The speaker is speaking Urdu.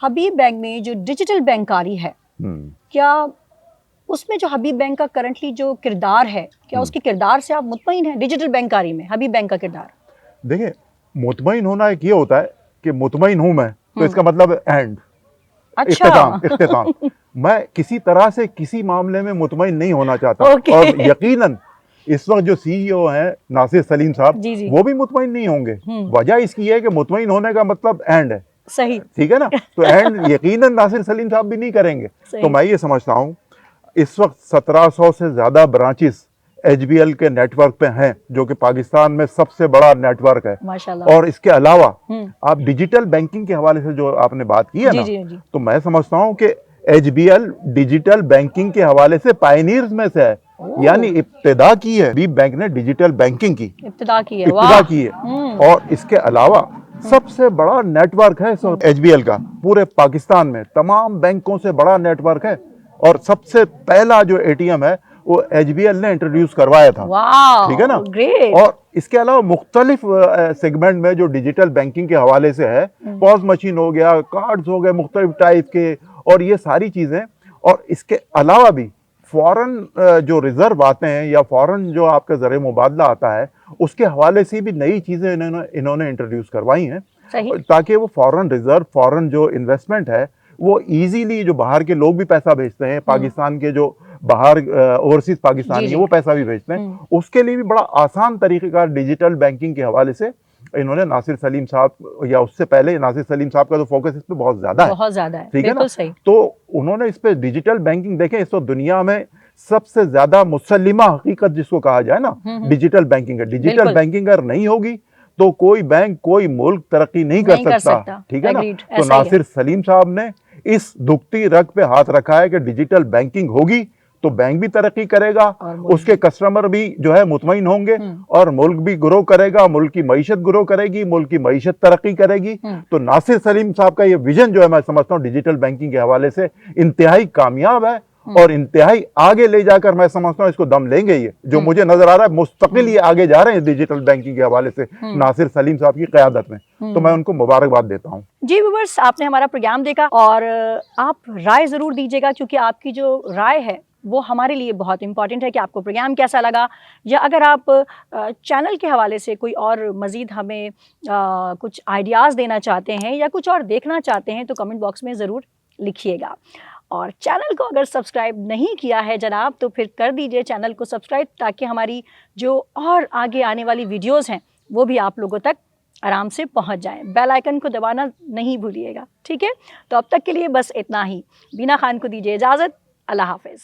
حبیب بینک میں جو ڈیجیٹل بینکاری ہے کیا اس میں جو حبیب بینک کا کرنٹلی جو کردار ہے کیا اس کے کردار سے آپ مطمئن ہیں ڈیجیٹل بینکاری میں حبیب بینک کا کردار؟ دیکھیں مطمئن ہونا ایک یہ ہوتا ہے کہ مطمئن ہوں میں تو اس کا مطلب اینڈ اختتام میں کسی طرح سے کسی معاملے میں مطمئن نہیں ہونا چاہتا اور یقیناً اس وقت جو سی ای او ہیں ناصر سلیم صاحب وہ بھی مطمئن نہیں ہوں گے. وجہ اس کی ہے کہ مطمئن ہونے کا مطلب اینڈ ہے. صحیح ٹھیک ہے نا, تو اینڈ یقیناً ناصر سلیم صاحب بھی نہیں کریں گے. تو میں یہ سمجھتا ہوں اس وقت 1700 سے زیادہ برانچز ایچ بی ایل کے نیٹ ورک پہ ہیں جو کہ پاکستان میں سب سے بڑا نیٹ ورک ہے. اور اس کے علاوہ آپ ڈیجیٹل بینکنگ کے حوالے سے جو آپ نے بات کی ہے نا, تو میں سمجھتا ہوں کہ H B L digital banking کے حوالے سے پائنیئرز میں سے ہے. یعنی ابتدا کی ہے حبیب بینک نے ڈیجیٹل بینکنگ کی ابتدا کی ہے. اور اس کے علاوہ سب سے بڑا نیٹ ورک ہے ایچ بی ایل کا پورے پاکستان میں, تمام بینکوں سے بڑا نیٹ ورک ہے. اور سب سے پہلا جو اے ٹی ایم ہے وہ ایچ بی ایل نے انٹروڈیوس کروایا تھا. ٹھیک ہے نا. اور اس کے علاوہ مختلف سیگمنٹ میں جو ڈیجیٹل بینکنگ کے حوالے سے ہے, پوز مشین ہو گیا, کارڈز ہو گئے مختلف ٹائپ کے, اور یہ ساری چیزیں. اور اس کے علاوہ بھی فوراً جو ریزرو آتے ہیں یا فوراً جو آپ کا زر مبادلہ آتا ہے اس کے حوالے سے بھی نئی چیزیں انہوں نے انٹروڈیوس کروائی ہیں تاکہ وہ فوراً ریزرو فوراً جو انویسٹمنٹ ہے وہ ایزیلی, جو باہر کے لوگ بھی پیسہ بھیجتے ہیں, پاکستان کے جو باہر اوورسیز پاکستانی ہیں وہ پیسہ بھی بھیجتے ہیں, اس کے لیے بھی بڑا آسان طریقہ کار ڈیجیٹل بینکنگ کے حوالے سے انہوں نے ناصر سلیم صاحب یا اس سے پہلے ناصر سلیم صاحب کا تو فوکس اس پہ بہت زیادہ ہے. ٹھیک ہے نا. تو انہوں نے اس پہ ڈیجیٹل بینکنگ, دیکھیں اس وقت دنیا میں سب سے زیادہ مسلمہ حقیقت جس کو کہا جائے نا ڈیجیٹل بینکنگ ہے. ڈیجیٹل بینکنگ اگر نہیں ہوگی تو کوئی بینک کوئی ملک ترقی نہیں کر سکتا. ٹھیک ہے نا. تو ناصر سلیم صاحب نے اس دکھتی رگ پہ ہاتھ رکھا ہے کہ ڈیجیٹل بینکنگ ہوگی تو بینک بھی ترقی کرے گا, اس کے کسٹمر بھی جو ہے مطمئن ہوں گے, اور ملک بھی گرو کرے گا, ملک کی معیشت گرو کرے گی, ملک کی معیشت ترقی کرے گی. تو ناصر سلیم صاحب کا یہ ویژن جو ہے میں سمجھتا ہوں ڈیجیٹل بینکنگ کے حوالے سے انتہائی کامیاب ہے اور انتہائی آگے لے جا کر میں سمجھتا ہوں اس کو دم لیں گے. یہ جو مجھے نظر آ رہا ہے مستقل یہ آگے جا رہے ہیں ڈیجیٹل بینکنگ کے حوالے سے ناصر سلیم صاحب کی قیادت میں, تو میں ان کو مبارکباد دیتا ہوں. جی ویورز, آپ نے ہمارا پروگرام دیکھا اور آپ رائے ضرور دیجیے گا کیونکہ آپ کی جو رائے ہے وہ ہمارے لیے بہت امپورٹنٹ ہے کہ آپ کو پروگرام کیسا لگا, یا اگر آپ چینل کے حوالے سے کوئی اور مزید ہمیں کچھ آئیڈیاز دینا چاہتے ہیں یا کچھ اور دیکھنا چاہتے ہیں تو کمنٹ باکس میں ضرور لکھیے گا. اور چینل کو اگر سبسکرائب نہیں کیا ہے جناب تو پھر کر دیجئے چینل کو سبسکرائب تاکہ ہماری جو اور آگے آنے والی ویڈیوز ہیں وہ بھی آپ لوگوں تک آرام سے پہنچ جائیں. بیل آئیکن کو دبانا نہیں بھولیے گا. ٹھیک ہے, تو اب تک کے لیے بس اتنا ہی. بینا خان کو دیجیے اجازت. اللہ حافظ.